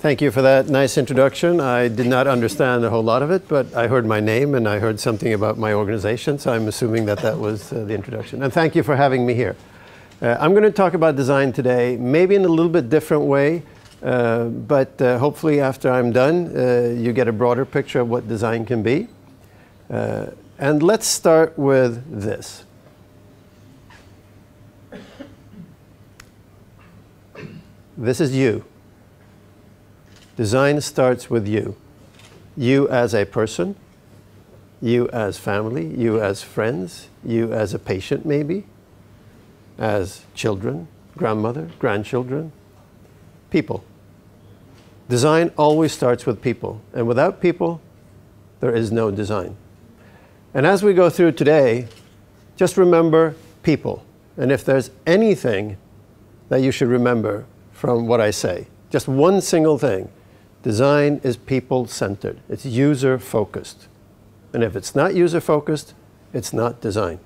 Thank you for that nice introduction. I did not understand a whole lot of it, but I heard my name and I heard something about my organization, so I'm assuming that that was the introduction. And thank you for having me here. I'm going to talk about design today, maybe in a little bit different way, but hopefully after I'm done, you get a broader picture of what design can be. And let's start with this. This is you. Design starts with you. You as a person, you as family, you as friends, you as a patient maybe, as children, grandmother, grandchildren, people. Design always starts with people, and without people, there is no design. And as we go through today, just remember people. And if there's anything that you should remember from what I say, just one single thing, design is people-centered. It's user-focused. And if it's not user-focused, it's not design.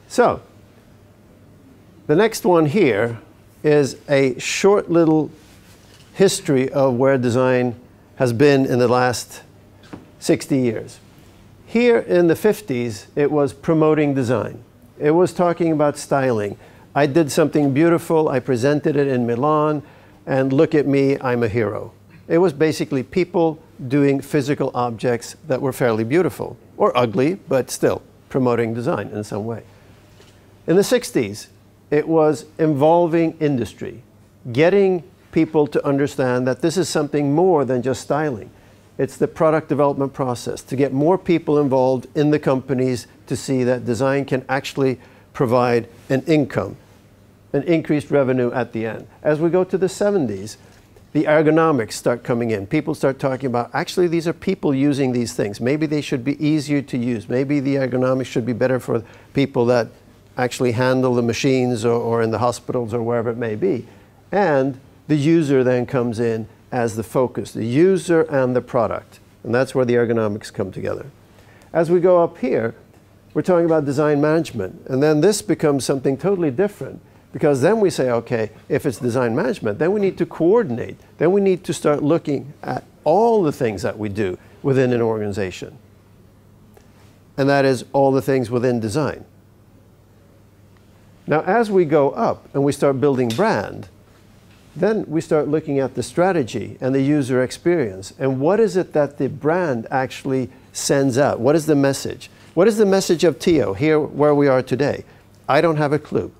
So, the next one here is a short little history of where design has been in the last 60 years. Here in the 50s, it was promoting design. It was talking about styling. I did something beautiful, I presented it in Milan, and look at me, I'm a hero. It was basically people doing physical objects that were fairly beautiful, or ugly, but still promoting design in some way. In the 60s, it was involving industry, getting people to understand that this is something more than just styling. It's the product development process, to get more people involved in the companies to see that design can actually provide an income, an increased revenue at the end. As we go to the 70s, the ergonomics start coming in. People start talking about, actually these are people using these things. Maybe they should be easier to use. Maybe the ergonomics should be better for people that actually handle the machines or in the hospitals or wherever it may be. And the user then comes in as the focus, the user and the product. And that's where the ergonomics come together. As we go up here, we're talking about design management. And then this becomes something totally different, because then we say, okay, if it's design management, then we need to coordinate. Then we need to start looking at all the things that we do within an organization. And that is all the things within design. Now, as we go up and we start building brand, then we start looking at the strategy and the user experience. And what is it that the brand actually sends out? What is the message? What is the message of TIO here where we are today? I don't have a clue.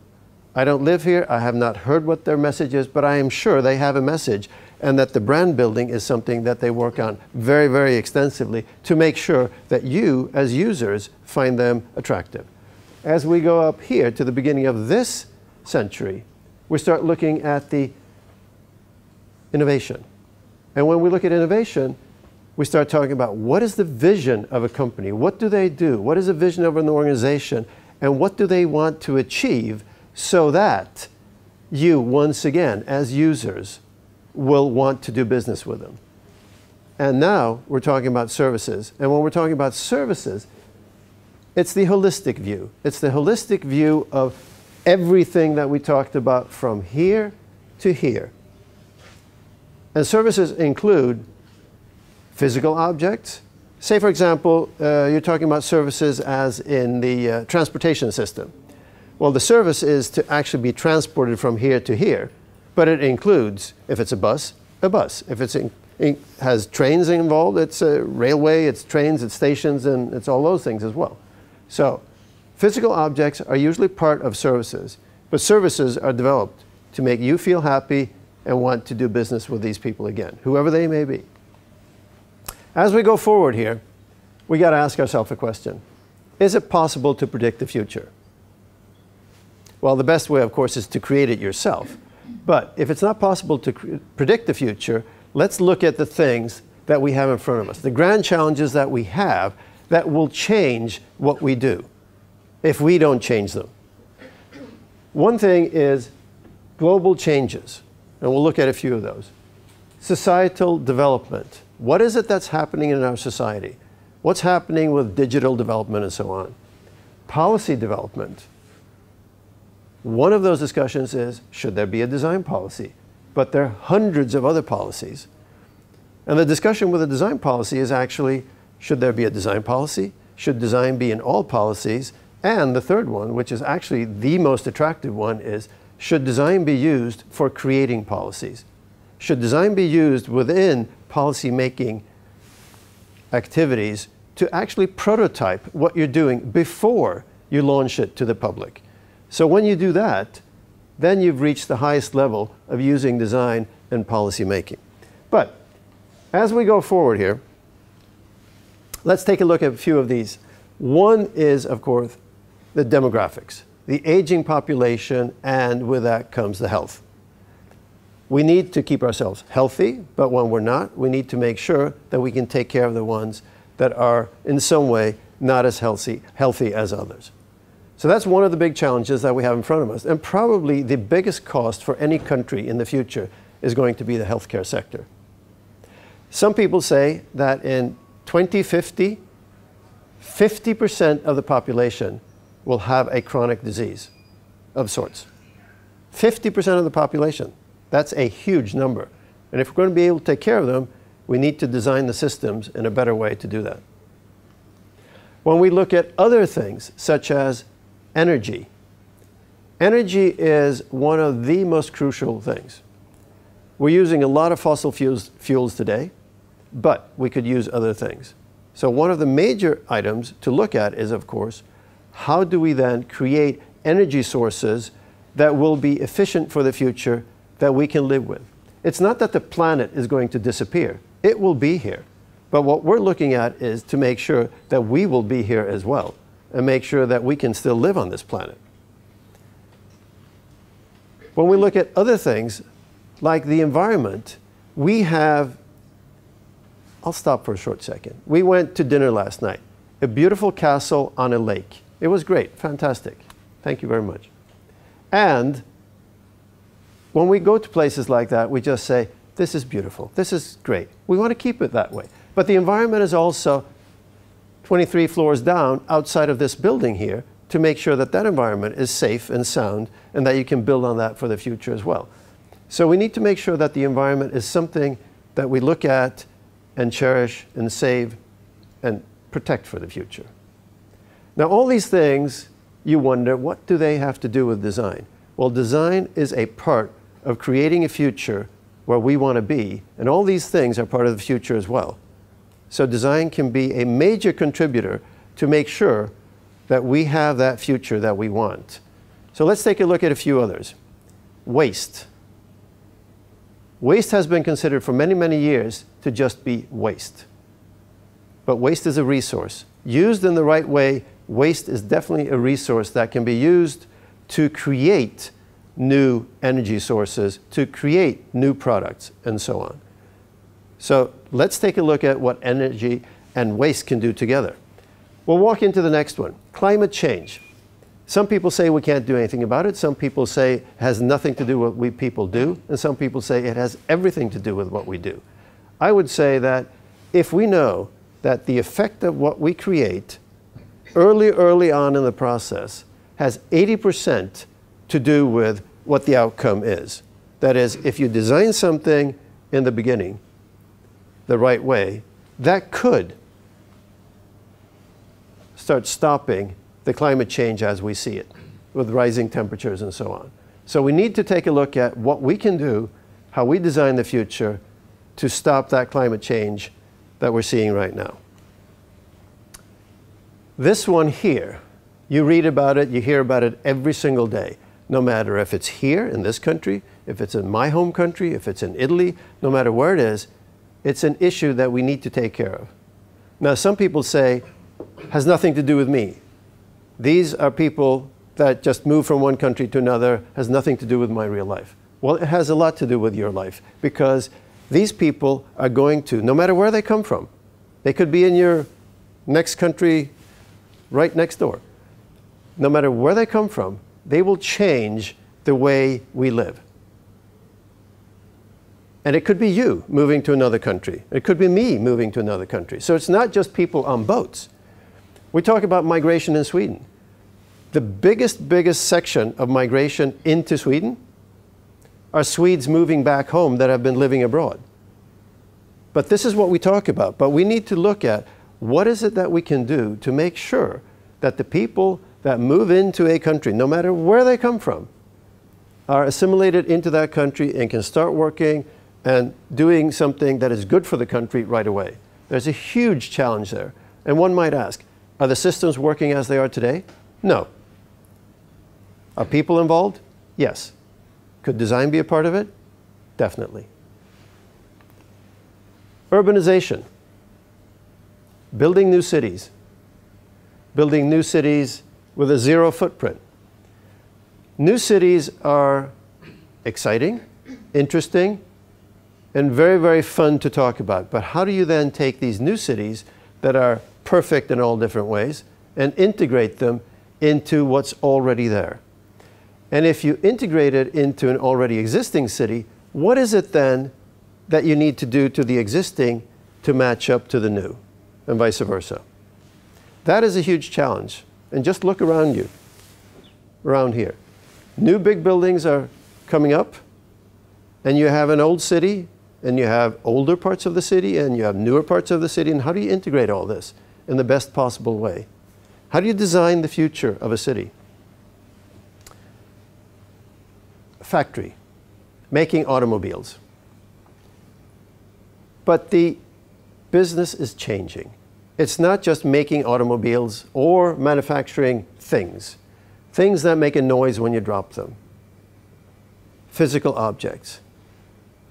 I don't live here. I have not heard what their message is, but I am sure they have a message, and that the brand building is something that they work on very, very extensively to make sure that you, as users, find them attractive. As we go up here to the beginning of this century, we start looking at the innovation. And when we look at innovation, we start talking about what is the vision of a company? What do they do? What is the vision of an organization? And what do they want to achieve so that you, once again, as users, will want to do business with them? And now we're talking about services. And when we're talking about services, it's the holistic view. It's the holistic view of everything that we talked about from here to here. And services include physical objects. Say, for example, you're talking about services as in the transportation system. Well, the service is to actually be transported from here to here, but it includes, if it's a bus, a bus. If it has trains involved, it's a railway, it's trains, it's stations, and it's all those things as well. So, physical objects are usually part of services, but services are developed to make you feel happy and want to do business with these people again, whoever they may be. As we go forward here, we got to ask ourselves a question. Is it possible to predict the future? Well, the best way, of course, is to create it yourself. But if it's not possible to predict the future, let's look at the things that we have in front of us, the grand challenges that we have that will change what we do if we don't change them. One thing is global changes, and we'll look at a few of those. Societal development. What is it that's happening in our society? What's happening with digital development and so on? Policy development. One of those discussions is, should there be a design policy? but there are hundreds of other policies. And the discussion with a design policy is actually, should there be a design policy? Should design be in all policies? And the third one, which is actually the most attractive one, is should design be used for creating policies? Should design be used within policy-making activities to actually prototype what you're doing before you launch it to the public? So when you do that, then you've reached the highest level of using design in policy making. But as we go forward here, let's take a look at a few of these. One is, of course, the demographics, the aging population, and with that comes the health. We need to keep ourselves healthy, but when we're not, we need to make sure that we can take care of the ones that are in some way not as healthy as others. So that's one of the big challenges that we have in front of us. And probably the biggest cost for any country in the future is going to be the healthcare sector. Some people say that in 2050, 50% of the population will have a chronic disease of sorts. 50% of the population. That's a huge number. And if we're going to be able to take care of them, we need to design the systems in a better way to do that. When we look at other things, such as energy, energy is one of the most crucial things. We're using a lot of fossil fuels today, but we could use other things. So one of the major items to look at is, of course, how do we then create energy sources that will be efficient for the future that we can live with? It's not that the planet is going to disappear. It will be here. But what we're looking at is to make sure that we will be here as well and make sure that we can still live on this planet. When we look at other things, like the environment, we have, I'll stop for a short second. We went to dinner last night, a beautiful castle on a lake. It was great, fantastic. Thank you very much. And when we go to places like that, we just say, this is beautiful, this is great. We want to keep it that way. But the environment is also 23 floors down outside of this building here to make sure that that environment is safe and sound and that you can build on that for the future as well. So we need to make sure that the environment is something that we look at and cherish and save and protect for the future. Now all these things, you wonder, what do they have to do with design? Well, design is a part of creating a future where we want to be, and all these things are part of the future as well. So design can be a major contributor to make sure that we have that future that we want. So let's take a look at a few others. Waste. Waste has been considered for many, many years to just be waste. But waste is a resource. Used in the right way, waste is definitely a resource that can be used to create new energy sources, to create new products, and so on. So let's take a look at what energy and waste can do together. We'll walk into the next one, climate change. Some people say we can't do anything about it. Some people say it has nothing to do with what we people do. And some people say it has everything to do with what we do. I would say that if we know that the effect of what we create early on in the process has 80% to do with what the outcome is. That is, if you design something in the beginning the right way, that could start stopping the climate change as we see it, with rising temperatures and so on. So we need to take a look at what we can do, how we design the future to stop that climate change that we're seeing right now. This one here, you read about it, you hear about it every single day, no matter if it's here in this country, if it's in my home country, if it's in Italy, no matter where it is, it's an issue that we need to take care of. Now, some people say, has nothing to do with me. These are people that just move from one country to another, has nothing to do with my real life. Well, it has a lot to do with your life, because these people are going to, no matter where they come from, they could be in your next country right next door. No matter where they come from, they will change the way we live. And it could be you moving to another country. It could be me moving to another country. So it's not just people on boats. We talk about migration in Sweden. The biggest section of migration into Sweden are Swedes moving back home that have been living abroad. But this is what we talk about. But we need to look at what is it that we can do to make sure that the people that move into a country, no matter where they come from, are assimilated into that country and can start working and doing something that is good for the country right away. There's a huge challenge there. And one might ask, are the systems working as they are today? No. Are people involved? Yes. Could design be a part of it? Definitely. Urbanization. Building new cities. Building new cities with a zero footprint. New cities are exciting, interesting, and very, very fun to talk about. But how do you then take these new cities that are perfect in all different ways and integrate them into what's already there? And if you integrate it into an already existing city, what is it then that you need to do to the existing to match up to the new, and vice versa? That is a huge challenge. And just look around you, around here. New big buildings are coming up, and you have an old city, and you have older parts of the city, and you have newer parts of the city. And how do you integrate all this in the best possible way? How do you design the future of a city? Factory, making automobiles. But the business is changing. It's not just making automobiles or manufacturing things that make a noise when you drop them. Physical objects.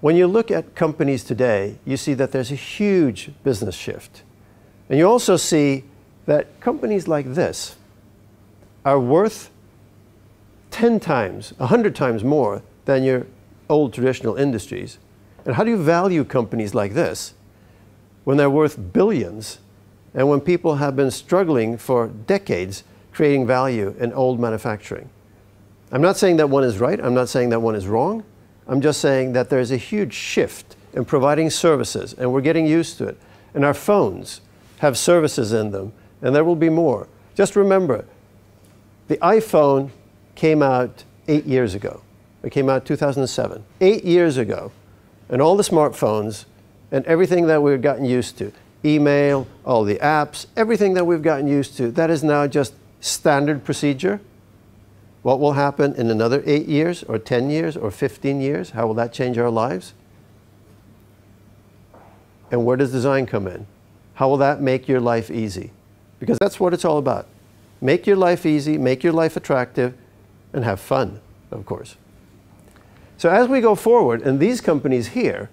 When you look at companies today, you see that there's a huge business shift. And you also see that companies like this are worth 10 times, 100 times more than your old traditional industries. And how do you value companies like this when they're worth billions and when people have been struggling for decades creating value in old manufacturing? I'm not saying that one is right. I'm not saying that one is wrong. I'm just saying that there's a huge shift in providing services, and we're getting used to it. And our phones have services in them, and there will be more. Just remember, the iPhone came out 8 years ago. It came out 2007. 8 years ago. And all the smartphones and everything that we've gotten used to, email, all the apps, everything that we've gotten used to, that is now just standard procedure. What will happen in another 8 years or 10 years or 15 years? How will that change our lives? And where does design come in? How will that make your life easy? Because that's what it's all about. Make your life easy, make your life attractive, and have fun, of course. So as we go forward, and these companies here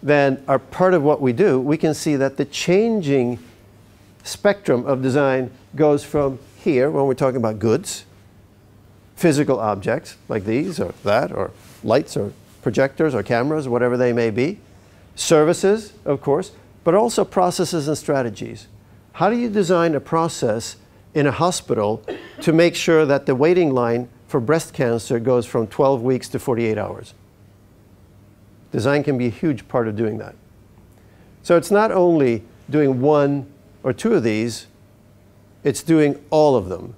then are part of what we do, we can see that the changing spectrum of design goes from here, when we're talking about goods, physical objects like these or that, or lights or projectors or cameras, whatever they may be, services, of course, but also processes and strategies. How do you design a process in a hospital to make sure that the waiting line for breast cancer goes from 12 weeks to 48 hours? Design can be a huge part of doing that. So it's not only doing one or two of these, it's doing all of them.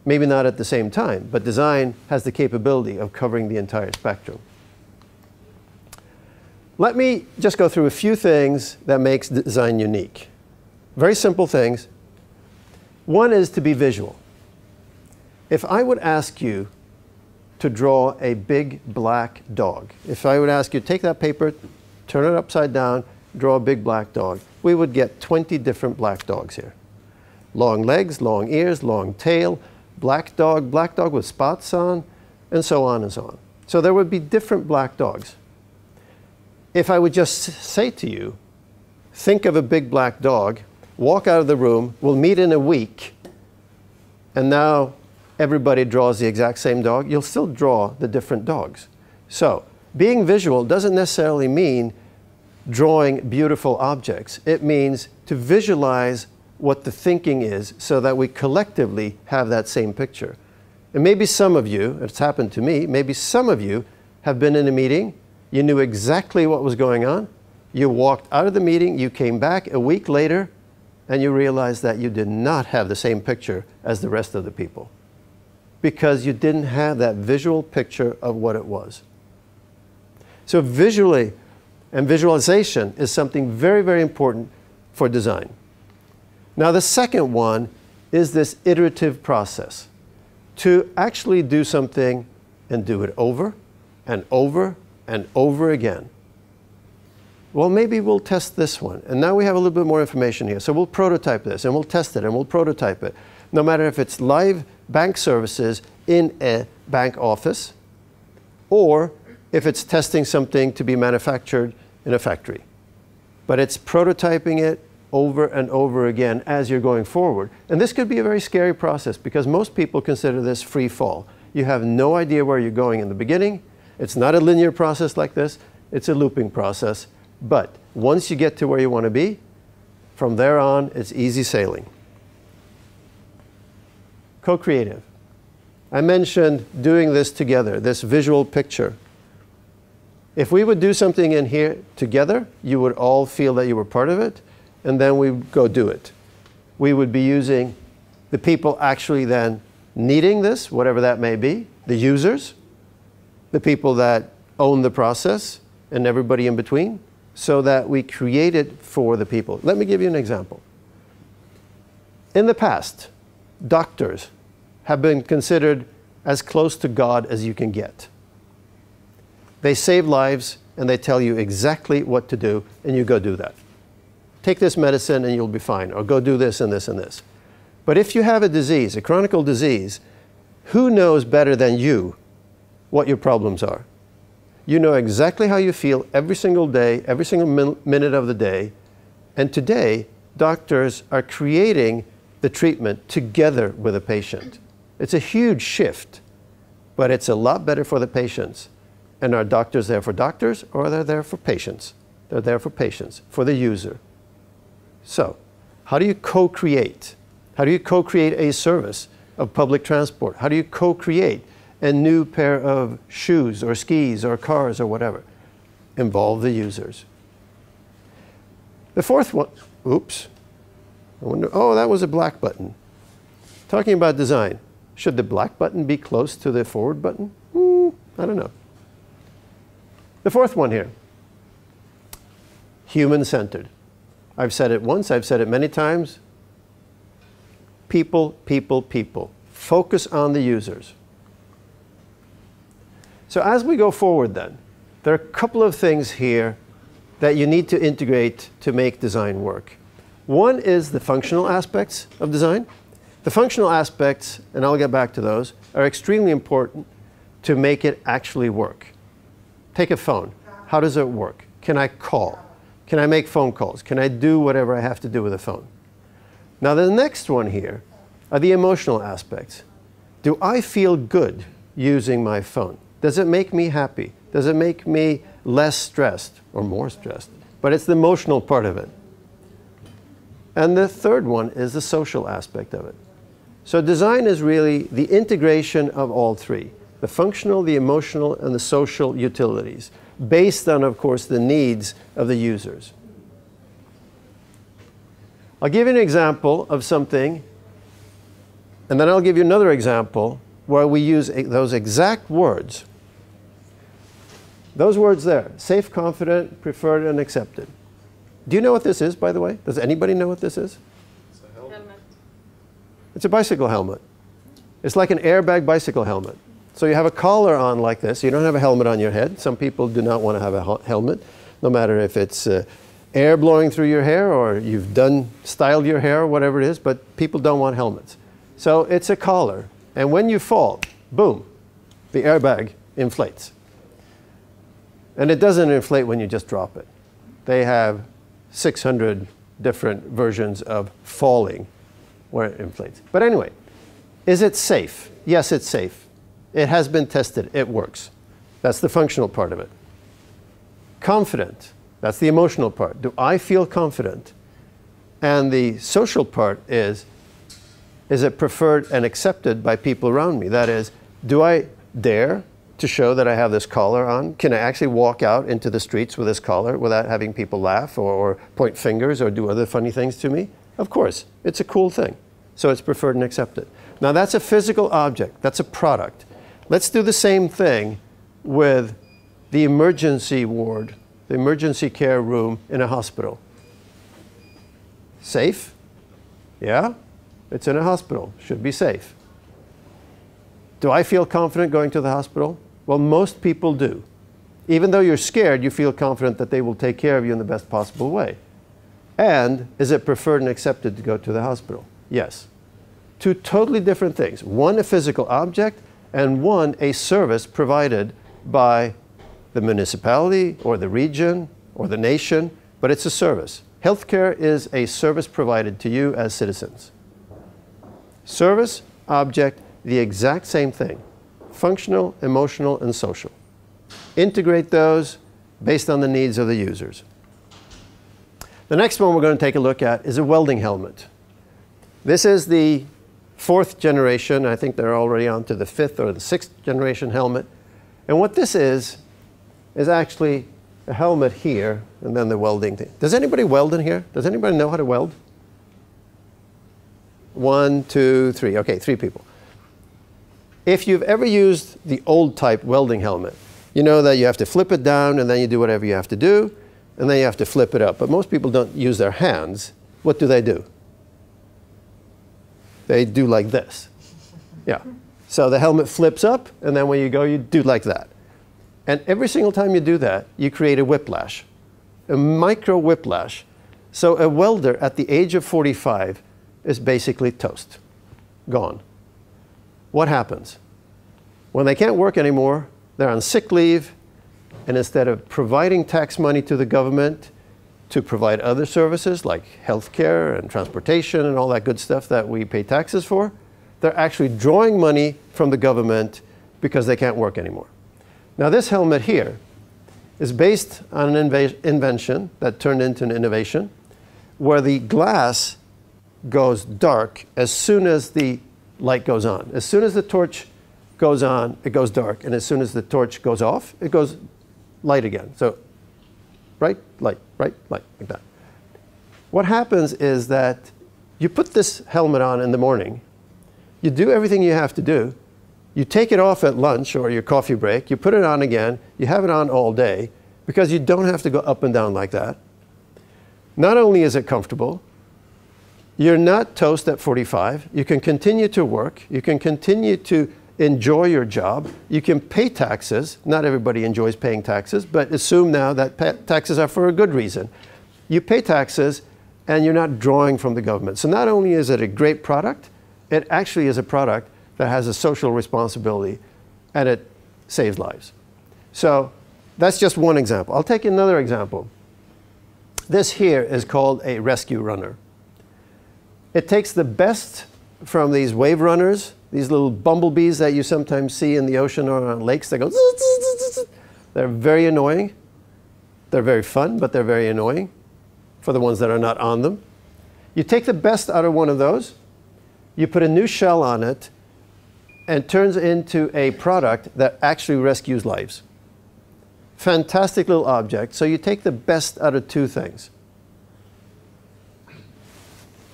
Maybe not at the same time, but design has the capability of covering the entire spectrum. Let me just go through a few things that makes design unique. Very simple things. One is to be visual. If I would ask you to draw a big black dog, if I would ask you, take that paper, turn it upside down, draw a big black dog, we would get 20 different black dogs here. Long legs, long ears, long tail, black dog with spots on, and so on and so on. So there would be different black dogs. If I would just say to you, think of a big black dog, walk out of the room, we'll meet in a week, and now everybody draws the exact same dog, you'll still draw the different dogs. So being visual doesn't necessarily mean drawing beautiful objects. It means to visualize what the thinking is so that we collectively have that same picture. And maybe some of you, it's happened to me, maybe some of you have been in a meeting, you knew exactly what was going on, you walked out of the meeting, you came back a week later, and you realized that you did not have the same picture as the rest of the people, because you didn't have that visual picture of what it was. So visually and visualization is something very, very important for design. Now the second one is this iterative process. To actually do something and do it over and over and over again. Well, maybe we'll test this one. And now we have a little bit more information here. So we'll prototype this, and we'll test it, and we'll prototype it. No matter if it's live bank services in a bank office, or if it's testing something to be manufactured in a factory. But it's prototyping it over and over again as you're going forward. And this could be a very scary process, because most people consider this free fall. You have no idea where you're going in the beginning. It's not a linear process like this. It's a looping process. But once you get to where you want to be, from there on, it's easy sailing. Co-creative. I mentioned doing this together, this visual picture. If we would do something in here together, you would all feel that you were part of it, and then we would go do it. We would be using the people actually then needing this, whatever that may be, the users, the people that own the process, and everybody in between, so that we create it for the people. Let me give you an example. In the past, doctors have been considered as close to God as you can get. They save lives, and they tell you exactly what to do, and you go do that. Take this medicine and you'll be fine, or go do this and this and this. But if you have a disease, a chronic disease, who knows better than you what your problems are? You know exactly how you feel every single day, every single minute of the day. And today, doctors are creating the treatment together with a patient. It's a huge shift, but it's a lot better for the patients. And are doctors there for doctors, or are they there for patients? They're there for patients, for the user. So, how do you co-create? How do you co-create a service of public transport? How do you co-create a new pair of shoes or skis or cars or whatever? Involve the users. The fourth one, oops. I wonder, oh, that was a black button. Talking about design, should the black button be close to the forward button? I don't know. The fourth one here, human-centered. I've said it once, I've said it many times. People, people, people. Focus on the users. So as we go forward then, there are a couple of things here that you need to integrate to make design work. One is the functional aspects of design. The functional aspects, and I'll get back to those, are extremely important to make it actually work. Take a phone. How does it work? Can I call? Can I make phone calls? Can I do whatever I have to do with a phone? Now the next one here are the emotional aspects. Do I feel good using my phone? Does it make me happy? Does it make me less stressed or more stressed? But it's the emotional part of it. And the third one is the social aspect of it. So design is really the integration of all three: the functional, the emotional, and the social utilities, based on, of course, the needs of the users. I'll give you an example of something, and then I'll give you another example where we use those exact words. Those words there: safe, confident, preferred, and accepted. Do you know what this is, by the way? Does anybody know what this is? It's a helmet. It's a bicycle helmet. It's like an airbag bicycle helmet. So you have a collar on like this. You don't have a helmet on your head. Some people do not want to have a helmet, no matter if it's air blowing through your hair or you've styled your hair or whatever it is, but people don't want helmets. So it's a collar. And when you fall, boom, the airbag inflates. And it doesn't inflate when you just drop it. They have 600 different versions of falling where it inflates. But anyway, is it safe? Yes, it's safe. It has been tested. It works. That's the functional part of it. Confident. That's the emotional part. Do I feel confident? And the social part is it preferred and accepted by people around me? That is, do I dare to show that I have this collar on? Can I actually walk out into the streets with this collar without having people laugh or point fingers or do other funny things to me? Of course, it's a cool thing. So it's preferred and accepted. Now that's a physical object. That's a product. Let's do the same thing with the emergency ward, the emergency care room in a hospital. Safe? Yeah, it's in a hospital, should be safe. Do I feel confident going to the hospital? Well, most people do. Even though you're scared, you feel confident that they will take care of you in the best possible way. And is it preferred and accepted to go to the hospital? Yes. Two totally different things. One, a physical object, and one, a service provided by the municipality or the region or the nation, but it's a service. Healthcare is a service provided to you as citizens. Service, object, the exact same thing. Functional, emotional, and social. Integrate those based on the needs of the users. The next one we're going to take a look at is a welding helmet. This is the 4th generation. I think they're already on to the 5th or the 6th generation helmet. And what this is actually a helmet here and then the welding thing. Does anybody weld in here? Does anybody know how to weld? 1, 2, 3. Okay, 3 people. If you've ever used the old type welding helmet, you know that you have to flip it down and then you do whatever you have to do, and then you have to flip it up. But most people don't use their hands. What do? They do like this. Yeah. So the helmet flips up, and then when you go, you do like that. And every single time you do that, you create a whiplash, a micro whiplash. So a welder at the age of 45 is basically toast, gone. What happens? When they can't work anymore, they're on sick leave, and instead of providing tax money to the government to provide other services like healthcare and transportation and all that good stuff that we pay taxes for, they're actually drawing money from the government because they can't work anymore. Now this helmet here is based on an invention that turned into an innovation where the glass goes dark as soon as the light goes on. As soon as the torch goes on, it goes dark, and as soon as the torch goes off, it goes light again. So bright, light, like that. What happens is that you put this helmet on in the morning, you do everything you have to do, you take it off at lunch or your coffee break, you put it on again, you have it on all day, because you don't have to go up and down like that. Not only is it comfortable, you're not toast at 45, you can continue to work, you can continue to enjoy your job, you can pay taxes. Not everybody enjoys paying taxes, but assume now that taxes are for a good reason. You pay taxes and you're not drawing from the government. So not only is it a great product, it actually is a product that has a social responsibility and it saves lives. So that's just one example. I'll take another example. This here is called a rescue runner. It takes the best from these wave runners, these little bumblebees that you sometimes see in the ocean or on lakes that go zzz, zzz, zzz. They're very annoying. They're very fun, but they're very annoying for the ones that are not on them. You take the best out of one of those, you put a new shell on it, and it turns into a product that actually rescues lives. Fantastic little object. So you take the best out of 2 things.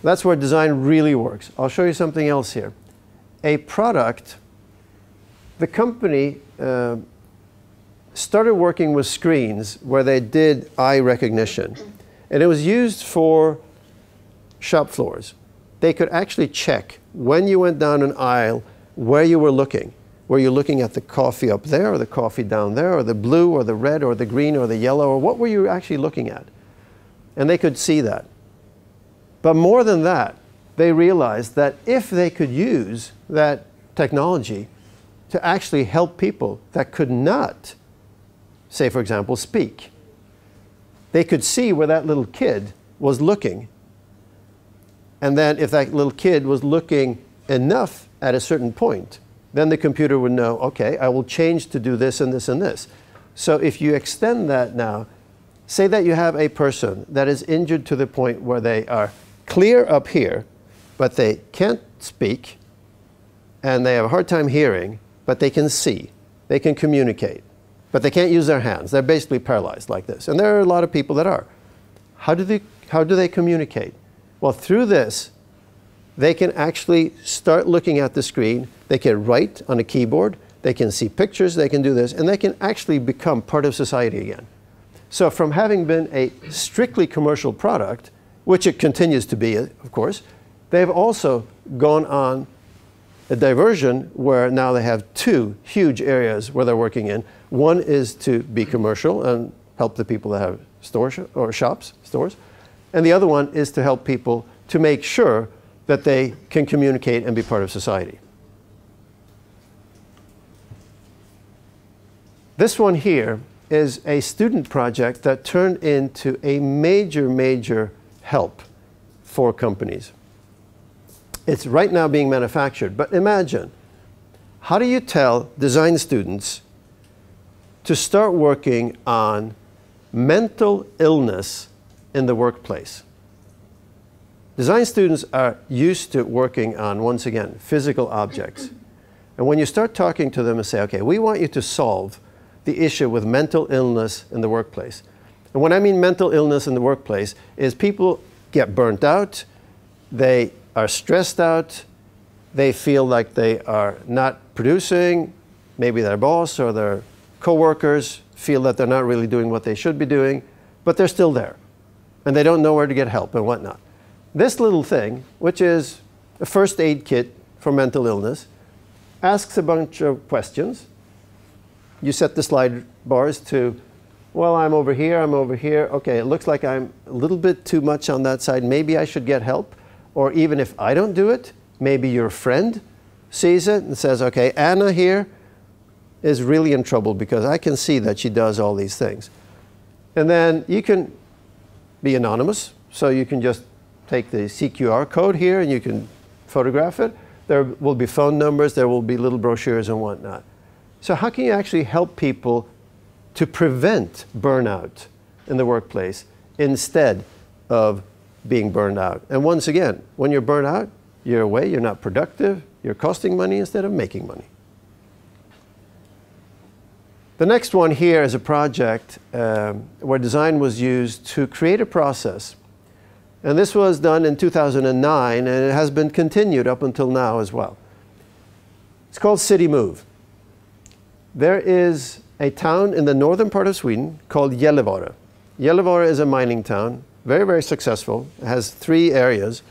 That's where design really works. I'll show you something else here. A product, the company started working with screens where they did eye recognition. And it was used for shop floors. They could actually check when you went down an aisle where you were looking. Were you looking at the coffee up there or the coffee down there or the blue or the red or the green or the yellow, or what were you actually looking at? And they could see that. But more than that, they realized that if they could use that technology to actually help people that could not, say for example, speak, they could see where that little kid was looking. And then if that little kid was looking enough at a certain point, then the computer would know, okay, I will change to do this and this and this. So if you extend that now, say that you have a person that is injured to the point where they are clear up here, but they can't speak, and they have a hard time hearing, but they can see, they can communicate, but they can't use their hands. They're basically paralyzed like this. And there are a lot of people that are. How do they communicate? Well, through this, they can actually start looking at the screen. They can write on a keyboard. they can see pictures, they can do this, and they can actually become part of society again. So from having been a strictly commercial product, which it continues to be, of course, they've also gone on a diversion where now they have two huge areas where they're working in. One is to be commercial and help the people that have stores or shops, stores. And the other one is to help people to make sure that they can communicate and be part of society. This one here is a student project that turned into a major help for companies. It's right now being manufactured, but imagine, how do you tell design students to start working on mental illness in the workplace? Design students are used to working on, once again, physical objects. And when you start talking to them and say, okay, we want you to solve the issue with mental illness in the workplace. And when I mean mental illness in the workplace is people get burnt out, they are stressed out, they feel like they are not producing, maybe their boss or their coworkers feel that they're not really doing what they should be doing, but they're still there. And they don't know where to get help and whatnot. This little thing, which is a first aid kit for mental illness, asks a bunch of questions. You set the slide bars to, well, I'm over here, okay, it looks like I'm a little bit too much on that side, maybe I should get help. Or even if I don't do it, maybe your friend sees it and says, okay, Anna here is really in trouble because I can see that she does all these things. And then you can be anonymous, so you can just take the CQR code here and you can photograph it. There will be phone numbers, there will be little brochures and whatnot. So how can you actually help people to prevent burnout in the workplace instead of being burned out? And once again, when you're burned out, you're away, you're not productive, you're costing money instead of making money. The next one here is a project where design was used to create a process. And this was done in 2009, and it has been continued up until now as well. It's called City Move. There is a town in the northern part of Sweden called Gällivare. Gällivare is a mining town, very successful. It has 3 areas,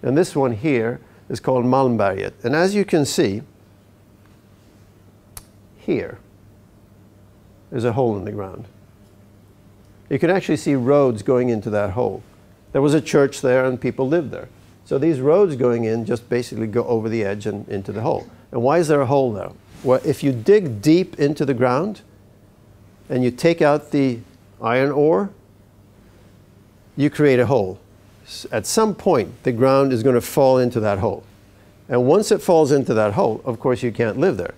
and this one here is called Malmberget. And as you can see, here is a hole in the ground. You can actually see roads going into that hole. There was a church there and people lived there. So these roads going in just basically go over the edge and into the hole. And why is there a hole there? Well, if you dig deep into the ground and you take out the iron ore, you create a hole. At some point, the ground is going to fall into that hole. And once it falls into that hole, of course, you can't live there.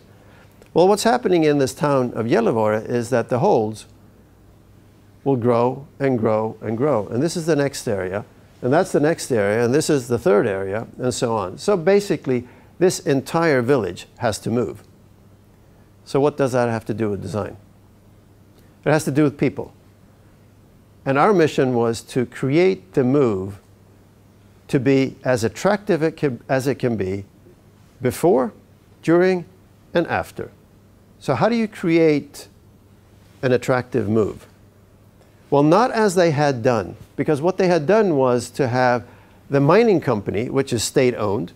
Well, what's happening in this town of Gällivare is that the holes will grow and grow and grow. And this is the next area, and that's the next area, and this is the third area, and so on. So basically, this entire village has to move. So what does that have to do with design? It has to do with people. And our mission was to create the move to be as attractive as it can be before, during, and after. So how do you create an attractive move? Well, not as they had done, because what they had done was to have the mining company, which is state-owned,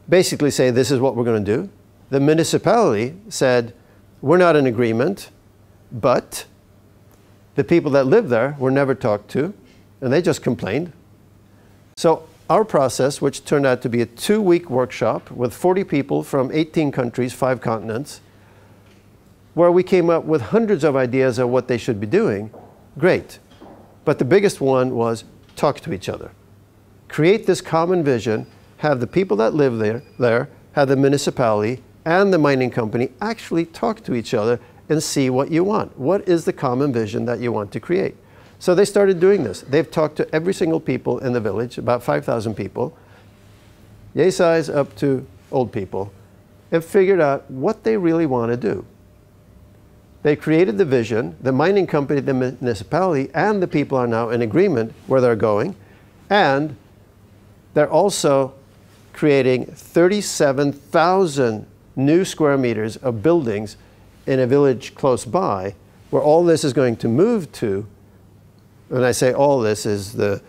basically say, this is what we're going to do. The municipality said, we're not in agreement, but the people that live there were never talked to, and they just complained. So our process, which turned out to be a 2-week workshop with 40 people from 18 countries, 5 continents, where we came up with hundreds of ideas of what they should be doing, great. But the biggest one was talk to each other. Create this common vision, have the people that live there, have the municipality and the mining company actually talk to each other and see what you want. What is the common vision that you want to create? So they started doing this. They've talked to every single people in the village, about 5,000 people, yay size up to old people, and figured out what they really want to do. They created the vision, the mining company, the municipality, and the people are now in agreement where they're going. And they're also creating 37,000 new square meters of buildings in a village close by, where all this is going to move to. When I say all this is the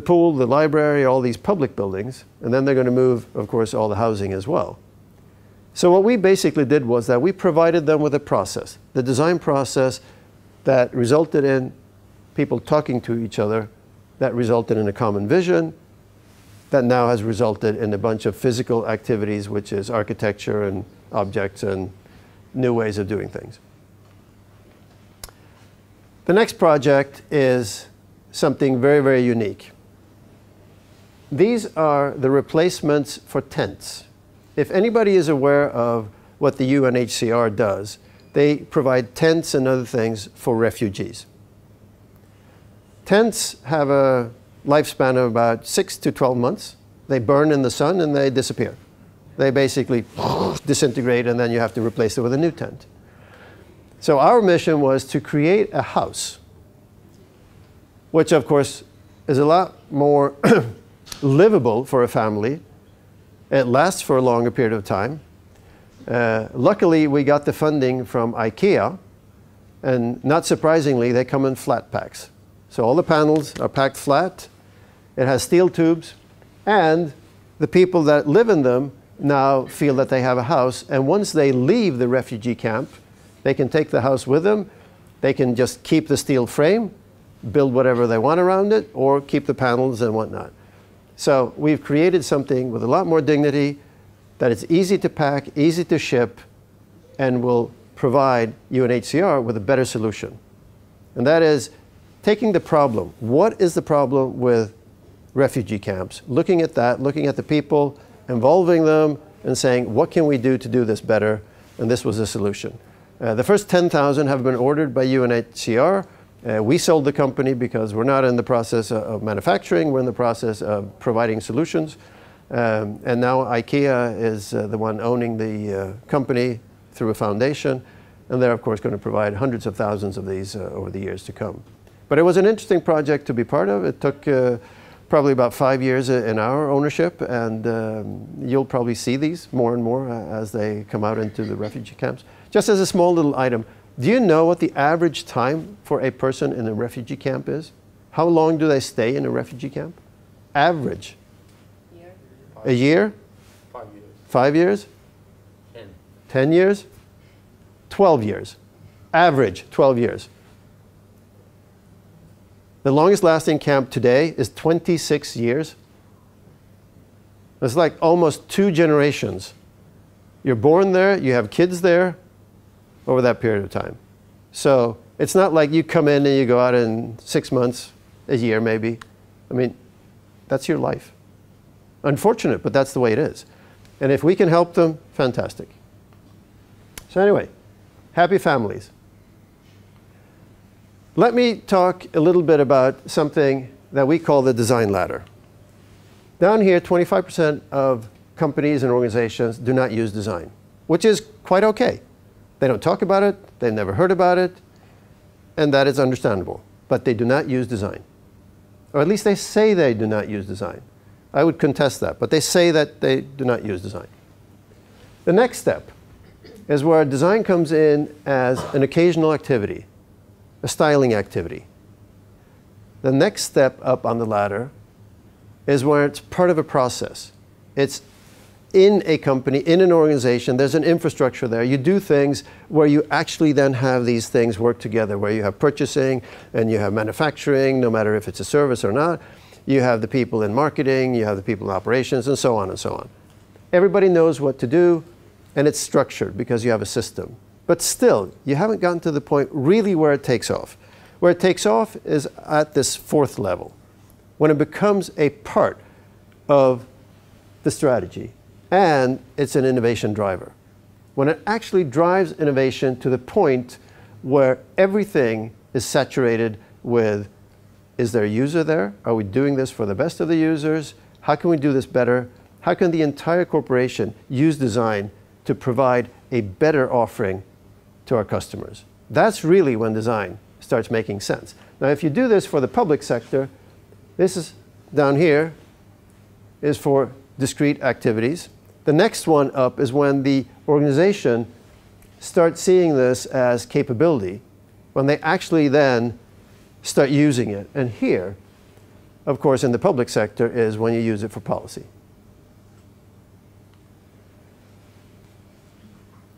pool, the library, all these public buildings, and then they're going to move, of course, all the housing as well. So what we basically did was that we provided them with a process, the design process that resulted in people talking to each other, that resulted in a common vision, that now has resulted in a bunch of physical activities, which is architecture and objects and new ways of doing things. The next project is something very, very unique. These are the replacements for tents. If anybody is aware of what the UNHCR does, they provide tents and other things for refugees. Tents have a lifespan of about 6 to 12 months. They burn in the sun and they disappear. They basically disintegrate, and then you have to replace it with a new tent. So our mission was to create a house, which of course is a lot more livable for a family. It lasts for a longer period of time. Luckily, we got the funding from IKEA, and not surprisingly, they come in flat packs. So all the panels are packed flat. It has steel tubes, and the people that live in them now feel that they have a house, and once they leave the refugee camp, they can take the house with them. They can just keep the steel frame, build whatever they want around it, or keep the panels and whatnot. So we've created something with a lot more dignity, that it's easy to pack, easy to ship, and will provide UNHCR with a better solution. And that is taking the problem. What is the problem with refugee camps? Looking at that, looking at the people, involving them, and saying, what can we do to do this better? And this was the solution. The first 10,000 have been ordered by UNHCR. We sold the company because we're not in the process of manufacturing. We're in the process of providing solutions. And now IKEA is the one owning the company through a foundation. And they're, of course, going to provide hundreds of thousands of these over the years to come. But it was an interesting project to be part of. It took probably about 5 years in our ownership. And you'll probably see these more and more as they come out into the refugee camps. Just as a small little item, do you know what the average time for a person in a refugee camp is? How long do they stay in a refugee camp? Average. A year? 5 years. 5 years? 10. 10 years? 12 years. Average, 12 years. The longest lasting camp today is 26 years. It's like almost 2 generations. You're born there, you have kids there over that period of time. So it's not like you come in and you go out in 6 months, a year maybe. I mean, that's your life. Unfortunate, but that's the way it is. And if we can help them, fantastic. So anyway, happy families. Let me talk a little bit about something that we call the design ladder. Down here, 25% of companies and organizations do not use design, which is quite okay. They don't talk about it, they've never heard about it, and that is understandable. But they do not use design. Or at least they say they do not use design. I would contest that, but they say that they do not use design. The next step is where design comes in as an occasional activity, a styling activity. The next step up on the ladder is where it's part of a process. It's in a company, in an organization, there's an infrastructure there. You do things where you actually then have these things work together, where you have purchasing and you have manufacturing, no matter if it's a service or not. You have the people in marketing, you have the people in operations, and so on and so on. Everybody knows what to do, and it's structured because you have a system. But still, you haven't gotten to the point really where it takes off. Where it takes off is at this 4th level, when it becomes a part of the strategy. And it's an innovation driver. When it actually drives innovation to the point where everything is saturated with, is there a user there? Are we doing this for the best of the users? How can we do this better? How can the entire corporation use design to provide a better offering to our customers? That's really when design starts making sense. Now, if you do this for the public sector, this is down here is for discrete activities. The next one up is when the organization starts seeing this as capability, when they actually then start using it. And here, of course, in the public sector is when you use it for policy.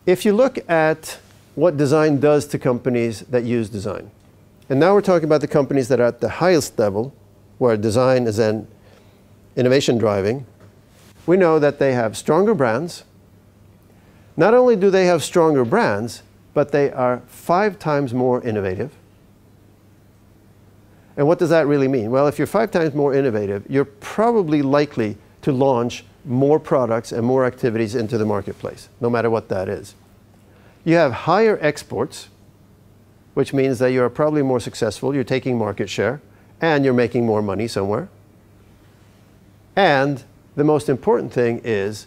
If you look at what design does to companies that use design, and now we're talking about the companies that are at the highest level, where design is then innovation driving, we know that they have stronger brands. Not only do they have stronger brands, but they are 5 times more innovative. And what does that really mean? Well, if you're 5 times more innovative, you're probably likely to launch more products and more activities into the marketplace, no matter what that is. You have higher exports, which means that you're probably more successful, you're taking market share, and you're making more money somewhere. And the most important thing is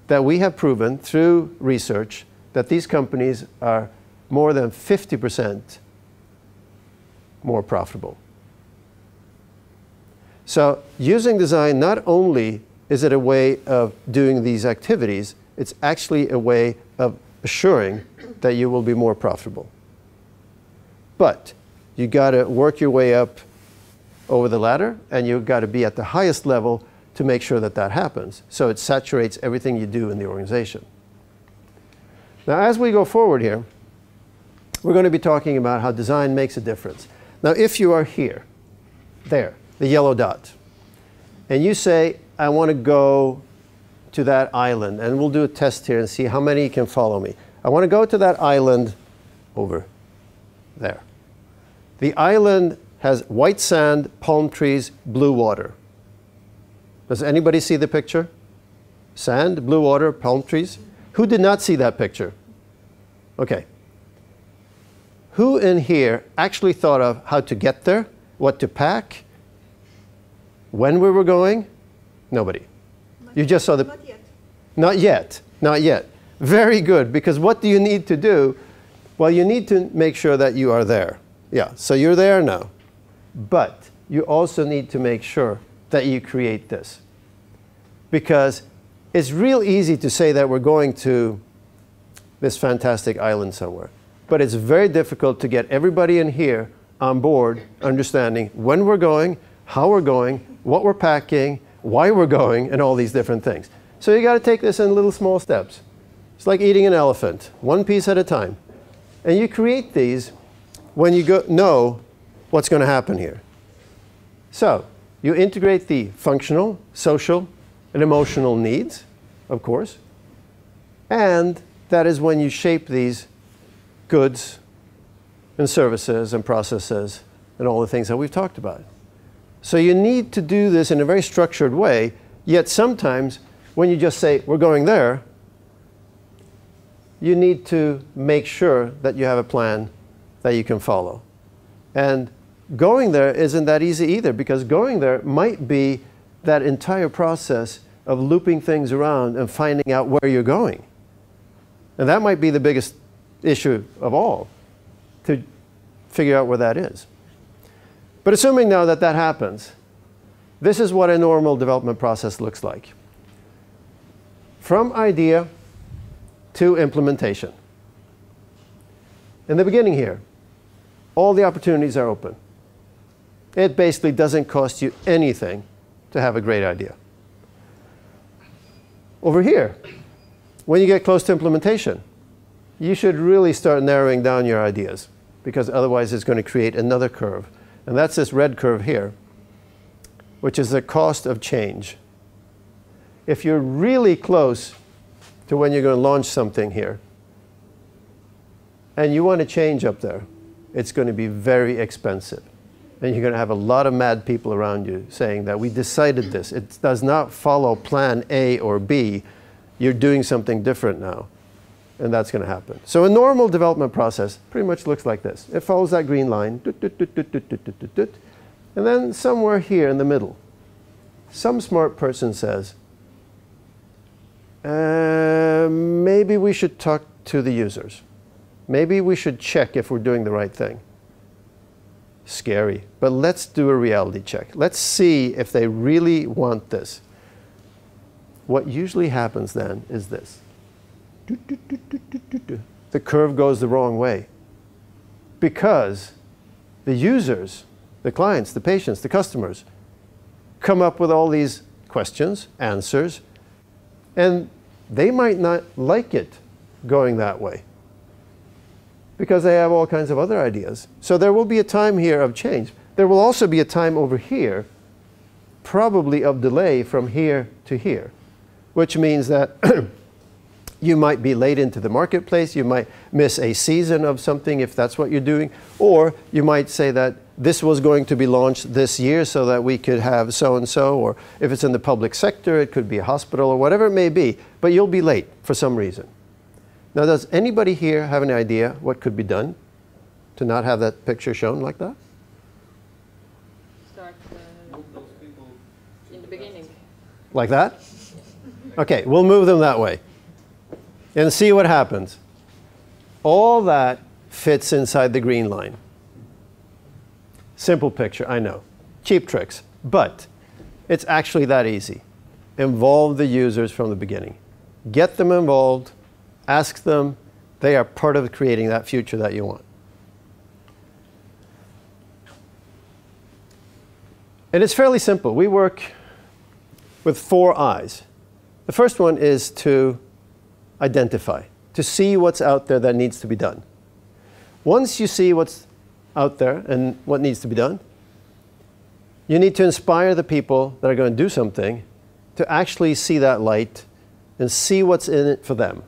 that we have proven through research that these companies are more than 50% more profitable. So using design, not only is it a way of doing these activities, it's actually a way of assuring that you will be more profitable. But you got to work your way up over the ladder, and you've got to be at the highest level to make sure that that happens. So it saturates everything you do in the organization. Now, as we go forward here, we're going to be talking about how design makes a difference. Now, if you are here, there, the yellow dot, and you say, I want to go to that island, and we'll do a test here and see how many can follow me. I want to go to that island over there. The island has white sand, palm trees, blue water. Does anybody see the picture? Sand, blue water, palm trees? Who did not see that picture? Okay. Who in here actually thought of how to get there, what to pack, when we were going? Nobody. You just saw the... Not yet. Not yet. Not yet. Very good, because what do you need to do? Well, you need to make sure that you are there. Yeah, so you're there now. But you also need to make sure that you create this. Because it's real easy to say that we're going to this fantastic island somewhere. But it's very difficult to get everybody in here on board, understanding when we're going, how we're going, what we're packing, why we're going, and all these different things. So you got to take this in little small steps. It's like eating an elephant, one piece at a time. And you create these when you know what's going to happen here. So you integrate the functional, social, and emotional needs, of course. And that is when you shape these goods and services and processes and all the things that we've talked about. So you need to do this in a very structured way, yet sometimes when you just say, we're going there, you need to make sure that you have a plan that you can follow. And going there isn't that easy either, because going there might be that entire process of looping things around and finding out where you're going. And that might be the biggest issue of all, to figure out where that is. But assuming now that that happens, this is what a normal development process looks like. From idea to implementation. In the beginning here, all the opportunities are open. It basically doesn't cost you anything to have a great idea. Over here, when you get close to implementation, you should really start narrowing down your ideas, because otherwise it's going to create another curve. And that's this red curve here, which is the cost of change. If you're really close to when you're going to launch something here, and you want to change up there, it's going to be very expensive. And you're going to have a lot of mad people around you saying that we decided this. It does not follow plan A or B. You're doing something different now. And that's going to happen. So a normal development process pretty much looks like this. It follows that green line. And then somewhere here in the middle, some smart person says, maybe we should talk to the users. Maybe we should check if we're doing the right thing. Scary, but let's do a reality check. Let's see if they really want this. what usually happens then is this. The curve goes the wrong way because the users, the clients, the patients, the customers come up with all these questions, answers, and they might not like it going that way because they have all kinds of other ideas. So there will be a time here of change. There will also be a time over here, probably of delay from here to here, which means that you might be late into the marketplace, you might miss a season of something if that's what you're doing, or you might say that this was going to be launched this year so that we could have so-and-so, or if it's in the public sector, it could be a hospital or whatever it may be, but you'll be late for some reason. Now, does anybody here have any idea what could be done to not have that picture shown like that? Start in the beginning. Like that? Okay, we'll move them that way and see what happens. All that fits inside the green line. Simple picture, I know. Cheap tricks, but it's actually that easy. Involve the users from the beginning. Get them involved, ask them. They are part of creating that future that you want. And it's fairly simple. We work with 4 eyes. The first one is to identify, to see what's out there that needs to be done. Once you see what's out there and what needs to be done, you need to inspire the people that are going to do something to actually see that light and see what's in it for them.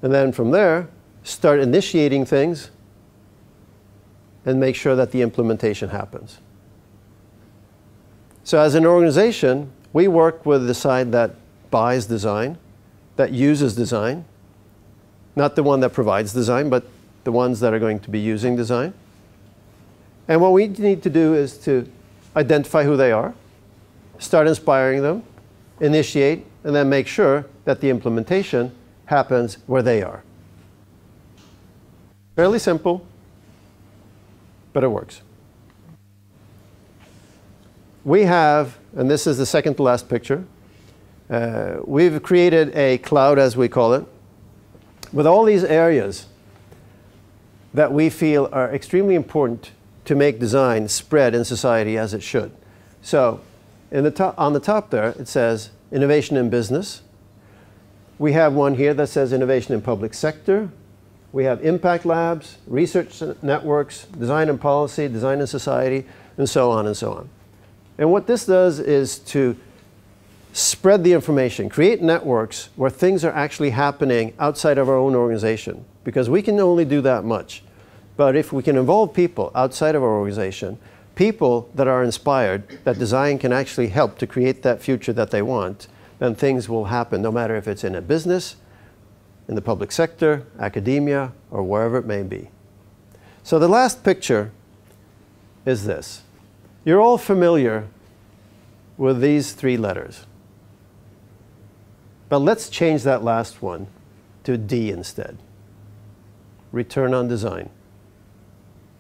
And then from there, start initiating things and make sure that the implementation happens. So as an organization, we work with the side that buys design, that uses design, not the one that provides design, but the ones that are going to be using design. And what we need to do is to identify who they are, start inspiring them, initiate, and then make sure that the implementation happens where they are. Fairly simple, but it works. We have, and this is the second to last picture, we've created a cloud, as we call it, with all these areas that we feel are extremely important to make design spread in society as it should. So on the top there, it says innovation in business. We have one here that says innovation in public sector. We have impact labs, research networks, design and policy, design and society, and so on and so on. And what this does is to spread the information, create networks where things are actually happening outside of our own organization, because we can only do that much. But if we can involve people outside of our organization, people that are inspired, that design can actually help to create that future that they want, then things will happen, no matter if it's in a business, in the public sector, academia, or wherever it may be. So the last picture is this. You're all familiar with these 3 letters. But let's change that last one to D instead. Return on design.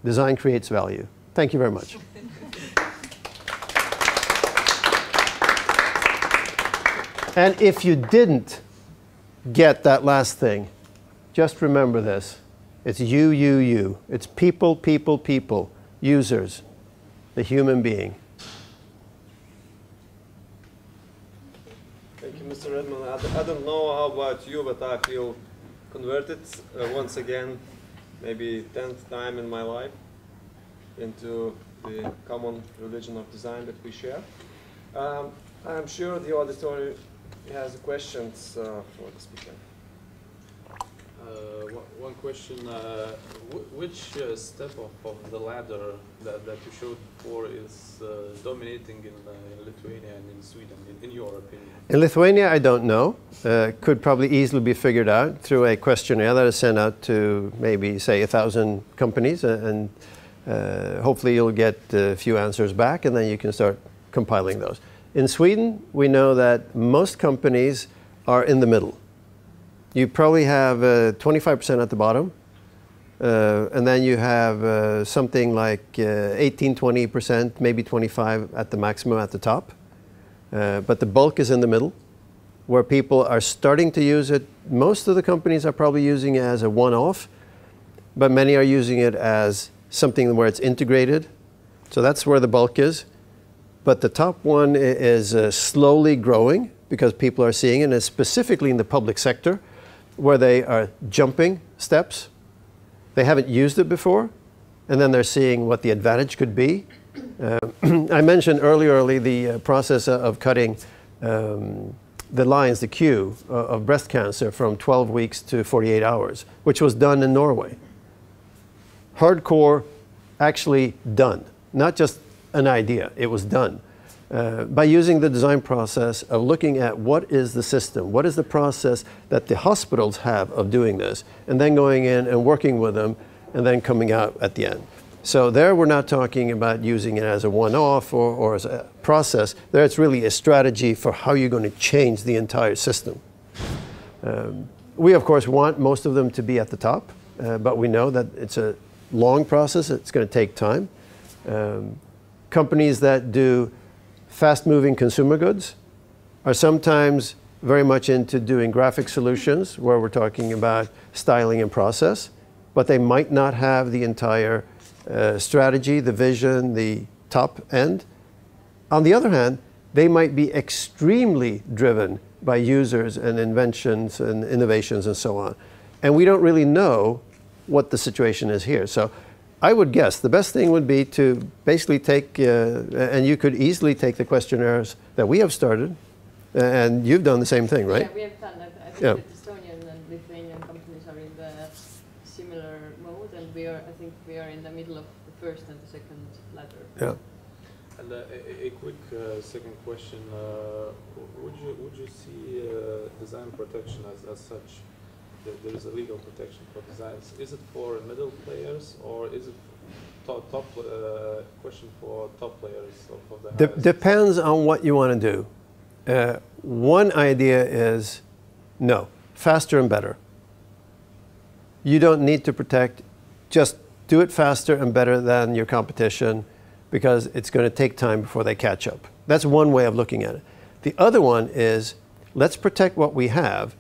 Design creates value. Thank you very much. And if you didn't get that last thing, just remember this. It's you, you, you. It's people, people, people. Users. The human being. Thank you, Mr. Edman. I don't know how about you, but I feel converted once again, maybe 10th time in my life, into the common religion of design that we share. I'm sure the auditory has questions for the speaker. One question, which step of the ladder that you showed before is dominating in Lithuania and in Sweden, in your opinion? In Lithuania, I don't know. Could probably easily be figured out through a questionnaire that is sent out to maybe, say, 1,000 companies, and hopefully you'll get a few answers back, and then you can start compiling those. In Sweden, we know that most companies are in the middle. You probably have 25% at the bottom, and then you have something like 18, 20%, maybe 25% at the maximum at the top. but the bulk is in the middle, where people are starting to use it. Most of the companies are probably using it as a one-off, but many are using it as something where it's integrated. So that's where the bulk is. But the top one is slowly growing because people are seeing it, and it's specifically in the public sector where they are jumping steps. They haven't used it before, and then they're seeing what the advantage could be. I mentioned earlier the process of cutting the lines, the queue of breast cancer from 12 weeks to 48 hours, which was done in Norway. Hardcore, actually done. Not just an idea, it was done. By using the design process of looking at what is the system, what is the process that the hospitals have of doing this, and then going in and working with them, and then coming out at the end. So there we're not talking about using it as a one-off or as a process. There it's really a strategy for how you're going to change the entire system. We of course want most of them to be at the top, but we know that it's a long process, it's going to take time. Companies that do fast-moving consumer goods are sometimes very much into doing graphic solutions where we're talking about styling and process, but they might not have the entire strategy, the vision, the top end. On the other hand, they might be extremely driven by users and inventions and innovations and so on. And we don't really know what the situation is here. So I would guess the best thing would be to basically take, and you could easily take the questionnaires that we have started, and you've done the same thing, right? Yeah, we have done that. I think that Estonian and Lithuanian companies are in the similar mode, and I think we are in the middle of the first and the second ladder. Yeah. And a quick second question: would you see design protection as such? There is a legal protection for designs. Is it for middle players, or is it top question for top players of the Depends on what you want to do. One idea is no, faster and better. You don't need to protect, just do it faster and better than your competition because it's going to take time before they catch up. That's one way of looking at it. The other one is let's protect what we have,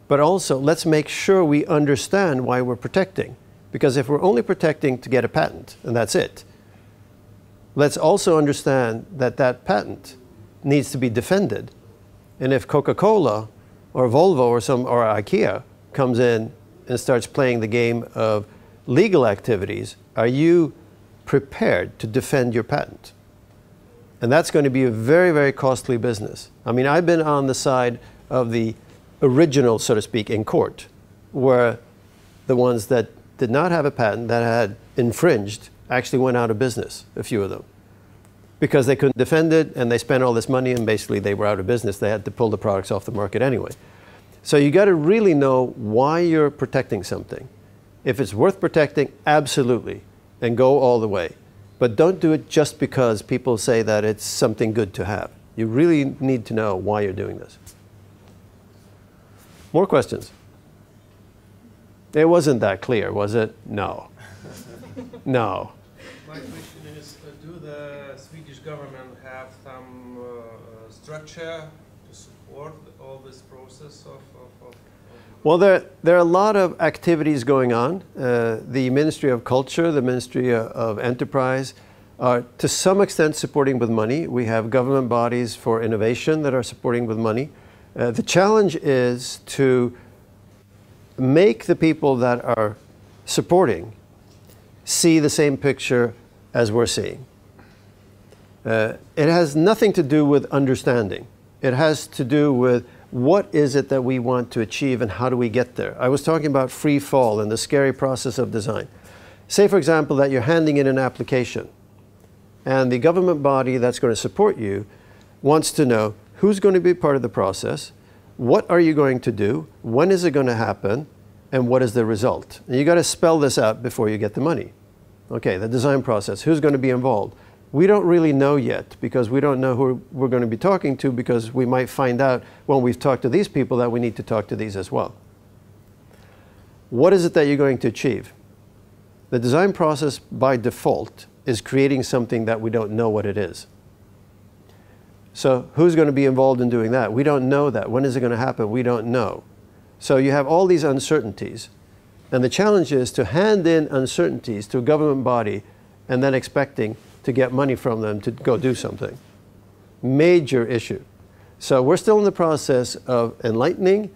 but also let's make sure we understand why we're protecting. Because if we're only protecting to get a patent, and that's it, let's also understand that that patent needs to be defended. And if Coca-Cola or Volvo or IKEA comes in and starts playing the game of legal activities, are you prepared to defend your patent? And that's going to be a very, very costly business. I mean, I've been on the side of the original, so to speak, in court, where the ones that did not have a patent that had infringed actually went out of business, a few of them, because they couldn't defend it and they spent all this money and basically they were out of business. They had to pull the products off the market anyway. So you got to really know why you're protecting something. If it's worth protecting, absolutely, and go all the way. But don't do it just because people say that it's something good to have. You really need to know why you're doing this. More questions? It wasn't that clear, was it? No. No. My question is, do the Swedish government have some structure to support all this process of Well, there are a lot of activities going on. The Ministry of Culture, the Ministry of Enterprise are to some extent supporting with money. We have government bodies for innovation that are supporting with money. The challenge is to make the people that are supporting see the same picture as we're seeing. It has nothing to do with understanding. It has to do with what is it that we want to achieve and how do we get there. I was talking about free fall and the scary process of design. Say, for example, that you're handing in an application and the government body that's going to support you wants to know who's going to be part of the process, what are you going to do, when is it going to happen, and what is the result. And you got to spell this out before you get the money. Okay, the design process, who's going to be involved. We don't really know yet because we don't know who we're going to be talking to, because we might find out when we've talked to these people that we need to talk to these as well. What is it that you're going to achieve? The design process by default is creating something that we don't know what it is. So who's going to be involved in doing that? We don't know that. When is it going to happen? We don't know. So you have all these uncertainties. And the challenge is to hand in uncertainties to a government body and then expecting to get money from them to go do something. Major issue. So we're still in the process of enlightening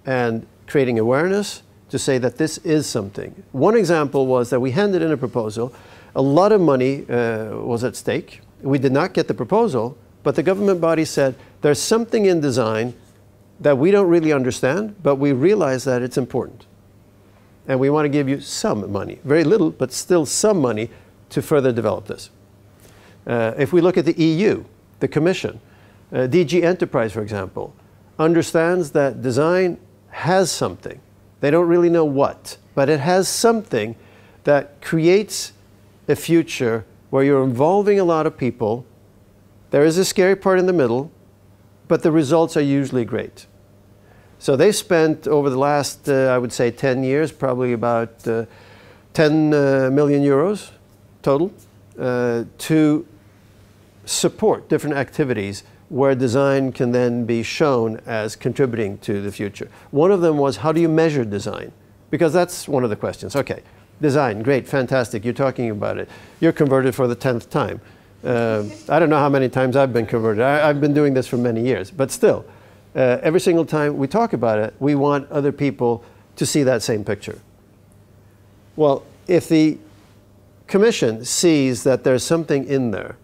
and creating awareness to say that this is something. One example was that we handed in a proposal. A lot of money was at stake. We did not get the proposal, but the government body said, there's something in design that we don't really understand, but we realize that it's important. And we want to give you some money. Very little, but still some money to further develop this. If we look at the EU, the Commission, DG Enterprise, for example, understands that design has something. They don't really know what, but it has something that creates a future where you're involving a lot of people. There is a scary part in the middle, but the results are usually great. So they've spent over the last, I would say, 10 years, probably about 10 million euros total to support different activities where design can then be shown as contributing to the future. One of them was, how do you measure design? Because that's one of the questions. Okay, design, great, fantastic, you're talking about it. You're converted for the 10th time. I don't know how many times I've been converted. I've been doing this for many years, but still, every single time we talk about it, we want other people to see that same picture. Well, if the Commission sees that there's something in there,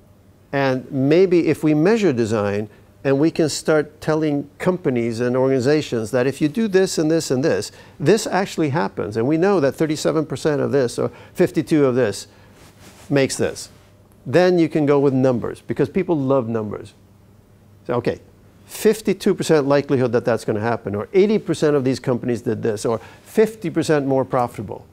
and maybe if we measure design and we can start telling companies and organizations that if you do this and this and this, this actually happens. And we know that 37% of this or 52% of this makes this. Then you can go with numbers because people love numbers. So, okay, 52% likelihood that that's going to happen, or 80% of these companies did this, or 50% more profitable.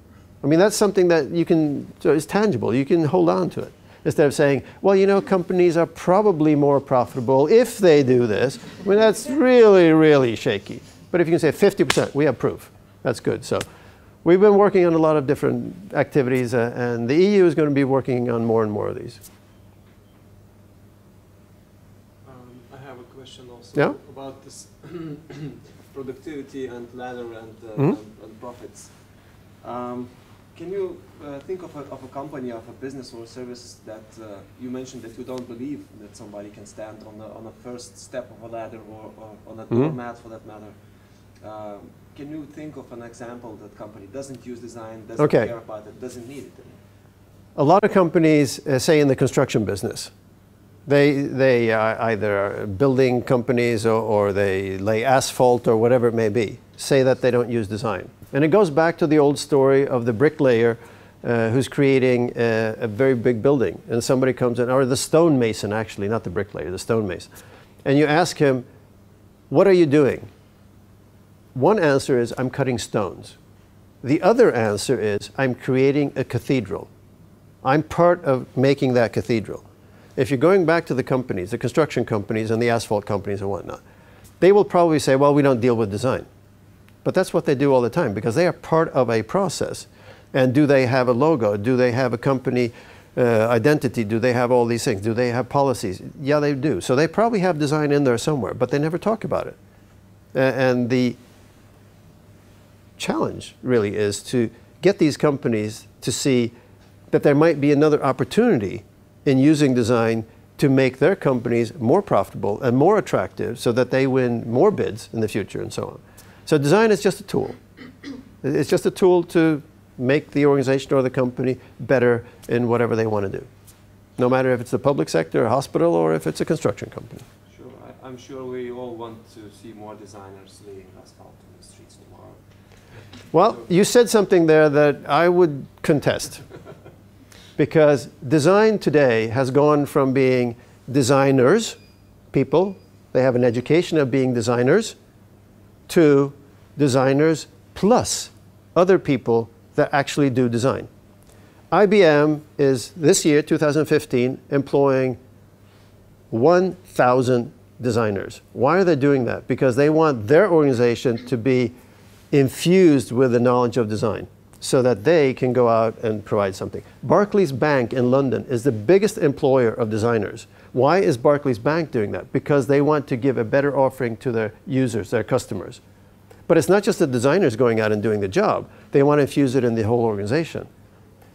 I mean, that's something that you can, is tangible. You can hold on to it. Instead of saying, well, you know, companies are probably more profitable if they do this. I mean, that's really, really shaky. But if you can say 50%, we have proof. That's good. So we've been working on a lot of different activities, and the EU is going to be working on more and more of these. I have a question also Yeah? about this productivity and ladder and profits. Can you think of a company, of a business or a service that you mentioned that you don't believe that somebody can stand on a first step of a ladder or on a doormat for that matter? Can you think of an example that company doesn't use design, doesn't care about it, doesn't need it anymore? A lot of companies, say in the construction business, they either are building companies or they lay asphalt or whatever it may be, say that they don't use design. And it goes back to the old story of the bricklayer who's creating a very big building. And somebody comes in, or the stonemason actually, not the bricklayer, the stonemason. And you ask him, what are you doing? One answer is, I'm cutting stones. The other answer is, I'm creating a cathedral. I'm part of making that cathedral. If you're going back to the companies, the construction companies and the asphalt companies and whatnot, they will probably say, well, we don't deal with design. But that's what they do all the time because they are part of a process. And do they have a logo? Do they have a company identity? Do they have all these things? Do they have policies? Yeah, they do. So they probably have design in there somewhere, but they never talk about it. And the challenge really is to get these companies to see that there might be another opportunity in using design to make their companies more profitable and more attractive so that they win more bids in the future and so on. So design is just a tool. It's just a tool to make the organization or the company better in whatever they want to do. No matter if it's the public sector, a hospital, or if it's a construction company. Sure, I'm sure we all want to see more designers laying asphalt on the streets tomorrow. Well, you said something there that I would contest. Because design today has gone from being designers, people, they have an education of being designers, to designers plus other people that actually do design. IBM is, this year, 2015, employing 1,000 designers. Why are they doing that? Because they want their organization to be infused with the knowledge of design. so that they can go out and provide something. Barclays Bank in London is the biggest employer of designers. Why is Barclays Bank doing that? Because they want to give a better offering to their users, their customers. But it's not just the designers going out and doing the job. They want to infuse it in the whole organization.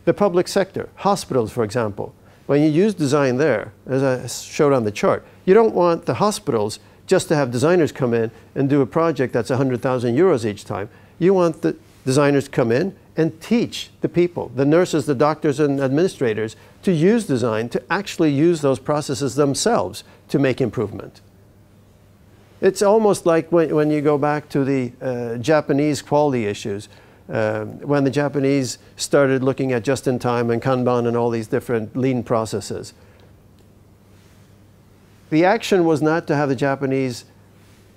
The public sector, hospitals, for example, when you use design there, as I showed on the chart, you don't want the hospitals just to have designers come in and do a project that's 100,000 euros each time. You want the designers to come in and teach the people, the nurses, the doctors, and administrators, to use design, to actually use those processes themselves to make improvement. It's almost like when you go back to the Japanese quality issues, when the Japanese started looking at just-in-time and Kanban and all these different lean processes. The action was not to have the Japanese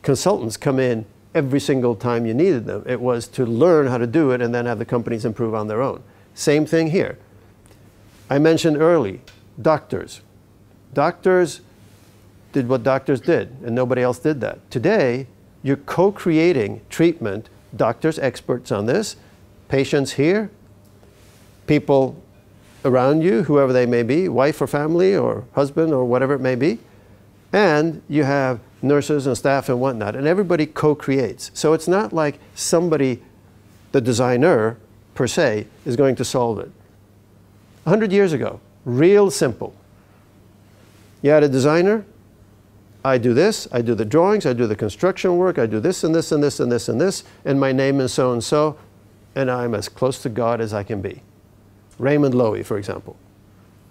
consultants come in every single time you needed them. It was to learn how to do it and then have the companies improve on their own. Same thing here. I mentioned early, doctors. Doctors did what doctors did, and nobody else did that. Today, you're co-creating treatment, doctors, experts on this, patients here, people around you, whoever they may be, wife or family or husband or whatever it may be, and you have nurses and staff and whatnot, and everybody co-creates. So it's not like somebody, the designer per se, is going to solve it. 100 years ago, real simple. You had a designer, I do this, I do the drawings, I do the construction work, I do this and this and this and this and this, and my name is so and so, and I'm as close to God as I can be. Raymond Loewy, for example.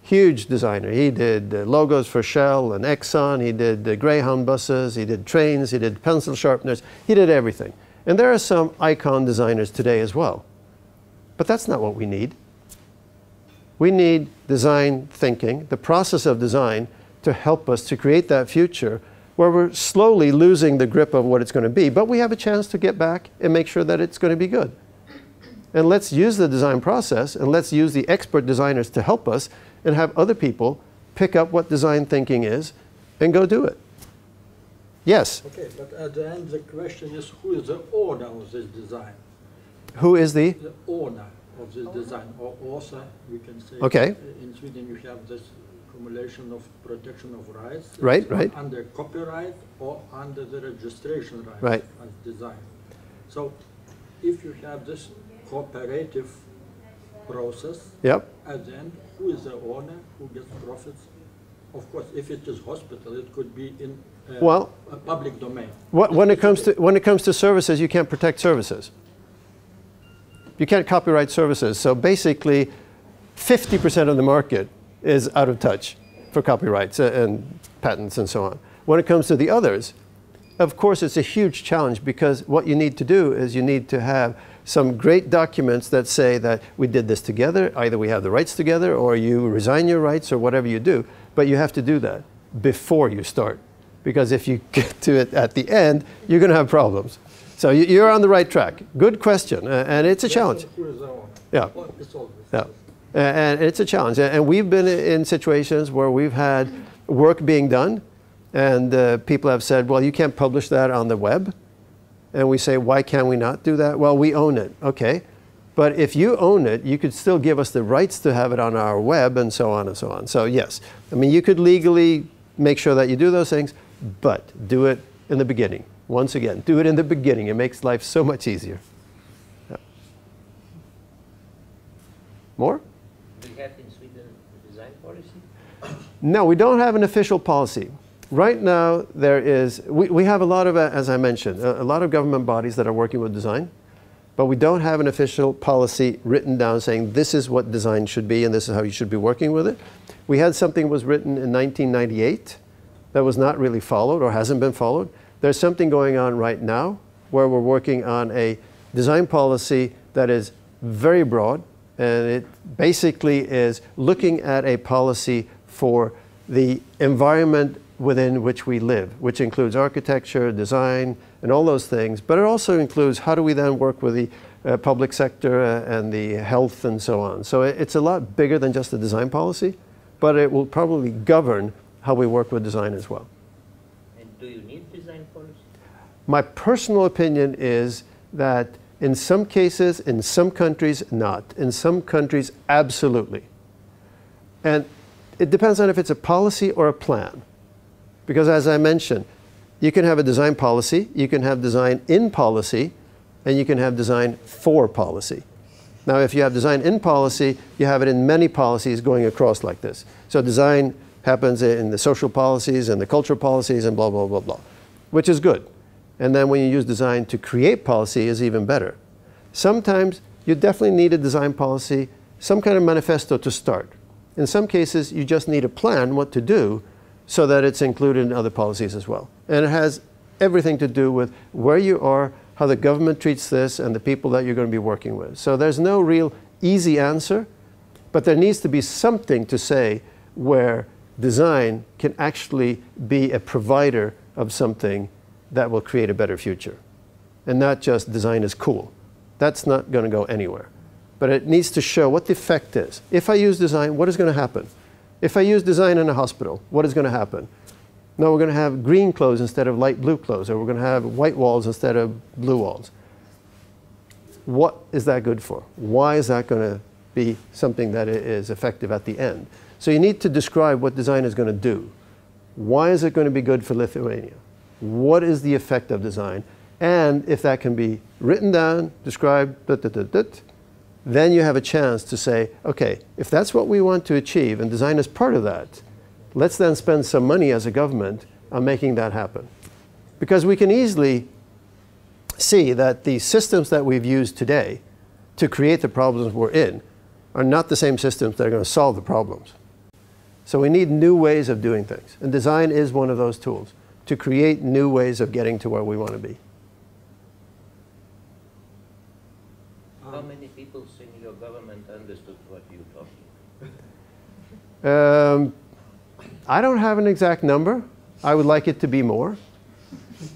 Huge designer. He did logos for Shell and Exxon. He did Greyhound buses. He did trains. He did pencil sharpeners. He did everything. And there are some icon designers today as well. But that's not what we need. We need design thinking, the process of design, to help us to create that future where we're slowly losing the grip of what it's going to be. But we have a chance to get back and make sure that it's going to be good. And let's use the design process, and let's use the expert designers to help us, and have other people pick up what design thinking is and go do it. Yes? Okay, but at the end the question is, who is the owner of this design? Who is the? The owner of this design, or author, we can say. Okay. In Sweden you have this accumulation of protection of rights. Right, right. Under copyright or under the registration rights right. as design. So if you have this cooperative process, yep. At the end, who is the owner, who gets profits? Of course, if it is hospital, it could be in a public domain. When it comes to services, you can't protect services. You can't copyright services. So basically, 50% of the market is out of touch for copyrights and patents and so on. When it comes to the others, of course, it's a huge challenge, because what you need to do is you need to have some great documents that say that we did this together, either we have the rights together or you resign your rights or whatever you do, but you have to do that before you start. Because if you get to it at the end, you're going to have problems. So you're on the right track. Good question, and it's a challenge. Yeah. Yeah. And it's a challenge. And we've been in situations where we've had work being done, and people have said, well, you can't publish that on the web. And we say, why can we not do that? Well, we own it. Okay. But if you own it, you could still give us the rights to have it on our web, and so on and so on. So yes, I mean, you could legally make sure that you do those things, but do it in the beginning. Once again, do it in the beginning. It makes life so much easier. Yeah. More? Do you have in Sweden a design policy? No, we don't have an official policy. Right now, there is, we have a lot of, as I mentioned, a lot of government bodies that are working with design, but we don't have an official policy written down saying this is what design should be and this is how you should be working with it. We had something that was written in 1998 that was not really followed or hasn't been followed. There's something going on right now where we're working on a design policy that is very broad, and it basically is looking at a policy for the environment within which we live, which includes architecture, design, and all those things. But it also includes how do we then work with the public sector and the health and so on. So it's a lot bigger than just a design policy, but it will probably govern how we work with design as well. And do you need design policy? My personal opinion is that In some cases, in some countries, not. In some countries, absolutely. And it depends on if it's a policy or a plan. Because as I mentioned, you can have a design policy, you can have design in policy, and you can have design for policy. Now, if you have design in policy, you have it in many policies going across like this. So design happens in the social policies and the cultural policies and blah, blah, blah, blah, which is good. And then when you use design to create policy is even better. Sometimes you definitely need a design policy, some kind of manifesto to start. In some cases, you just need a plan what to do so that it's included in other policies as well. And it has everything to do with where you are, how the government treats this, and the people that you're going to be working with. So there's no real easy answer, but there needs to be something to say where design can actually be a provider of something that will create a better future. And not just design is cool. That's not going to go anywhere. But it needs to show what the effect is. If I use design, what is going to happen? If I use design in a hospital, what is going to happen? No, we're going to have green clothes instead of light blue clothes, or we're going to have white walls instead of blue walls. What is that good for? Why is that going to be something that is effective at the end? So you need to describe what design is going to do. Why is it going to be good for Lithuania? What is the effect of design? And if that can be written down, described, then you have a chance to say, okay, if that's what we want to achieve and design is part of that, let's then spend some money as a government on making that happen. Because we can easily see that the systems that we've used today to create the problems we're in are not the same systems that are going to solve the problems. So we need new ways of doing things. And design is one of those tools to create new ways of getting to where we want to be. How many people in your government understood what you talking? I don't have an exact number. I would like it to be more.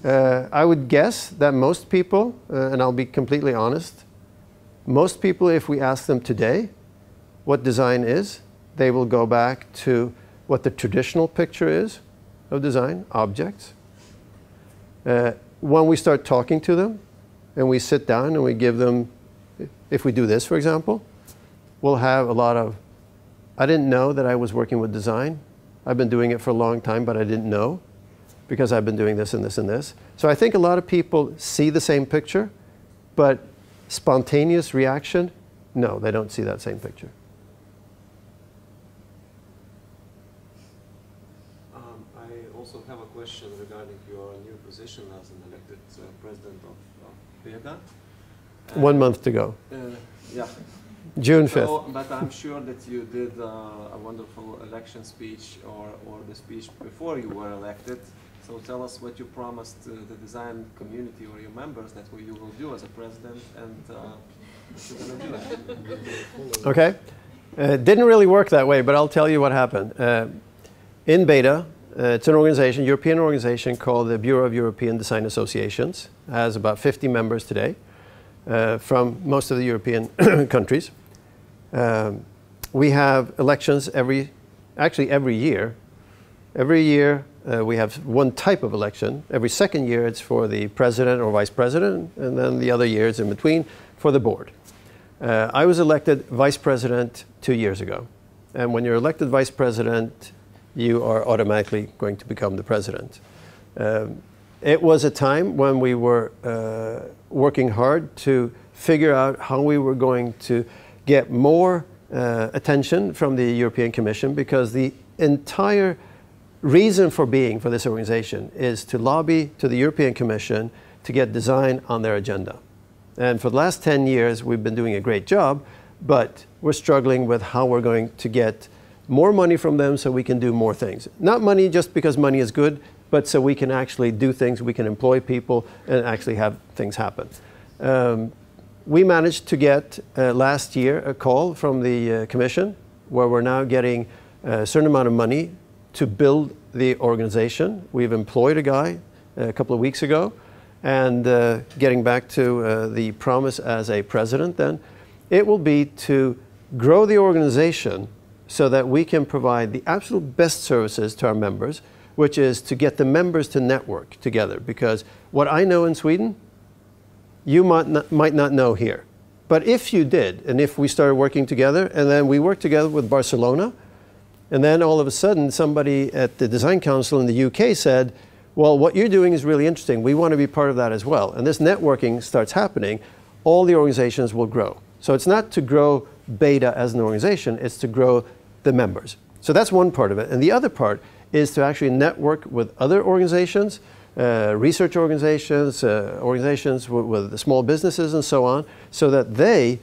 I would guess that most people, and I'll be completely honest, most people, if we ask them today what design is, they will go back to what the traditional picture is of design, objects. When we start talking to them and we sit down and we give them, if we do this, for example, we'll have a lot of, I didn't know that I was working with design. I've been doing it for a long time, but I didn't know because I've been doing this and this and this. So I think a lot of people see the same picture, but spontaneous reaction, no, they don't see that same picture. I also have a question regarding your new position as an elected president of BEDA. 1 month to go. Yeah. June 5th. So, but I'm sure that you did a wonderful election speech or the speech before you were elected. So tell us what you promised the design community or your members that you will do as a president and what you're going to do. Okay. It didn't really work that way, but I'll tell you what happened. In BEDA, it's an organization, European organization called the Bureau of European Design Associations. It has about 50 members today from most of the European countries. We have elections every year. Every year we have one type of election. Every second year it's for the president or vice president, and then the other years in between for the board. I was elected vice president 2 years ago. And when you're elected vice president, you are automatically going to become the president. It was a time when we were working hard to figure out how we were going to get more attention from the European Commission, because the entire reason for being for this organization is to lobby to the European Commission to get design on their agenda. And for the last 10 years, we've been doing a great job, but we're struggling with how we're going to get more money from them so we can do more things. Not money just because money is good, but so we can actually do things, we can employ people and actually have things happen. We managed to get last year a call from the Commission where we're now getting a certain amount of money to build the organization. We've employed a guy a couple of weeks ago, and getting back to the promise as a president then, it will be to grow the organization so that we can provide the absolute best services to our members, which is to get the members to network together. Because what I know in Sweden, you might not know here. But if you did, and if we started working together, and then we worked together with Barcelona, and then all of a sudden somebody at the Design Council in the UK said, well, what you're doing is really interesting. We want to be part of that as well. And this networking starts happening. All the organizations will grow. So it's not to grow BEDA as an organization, it's to grow the members. So that's one part of it. And the other part is to actually network with other organizations, research organizations, organizations with small businesses and so on, so that they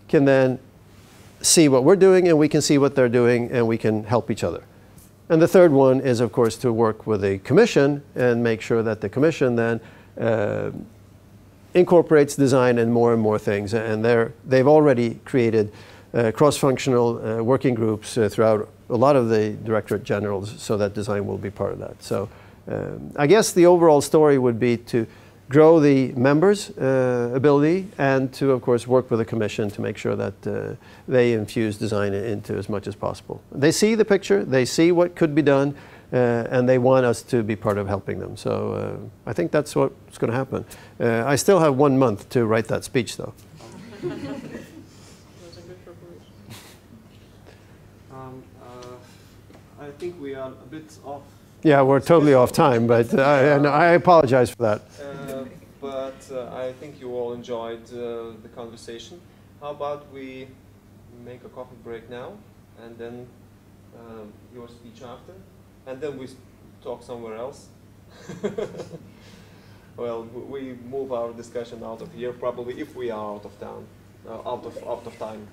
can then see what we're doing and we can see what they're doing and we can help each other. And the third one is, of course, to work with the Commission and make sure that the Commission then incorporates design in more and more things. And they've already created cross-functional working groups throughout a lot of the Directorate Generals so that design will be part of that. So I guess the overall story would be to grow the members' ability and to, of course, work with the Commission to make sure that they infuse design into as much as possible. They see the picture, they see what could be done, and they want us to be part of helping them. So I think that's what's going to happen. I still have 1 month to write that speech, though. I think we are a bit off. Yeah, we're totally off time, but I apologize for that. I think you all enjoyed the conversation. How about we make a coffee break now, and then your speech after, and then we talk somewhere else. Well, we move our discussion out of here probably if we are out of town, out of time.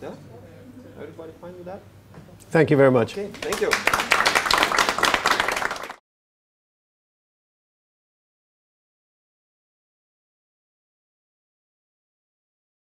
Yeah, everybody fine with that? Thank you very much. Okay, thank you.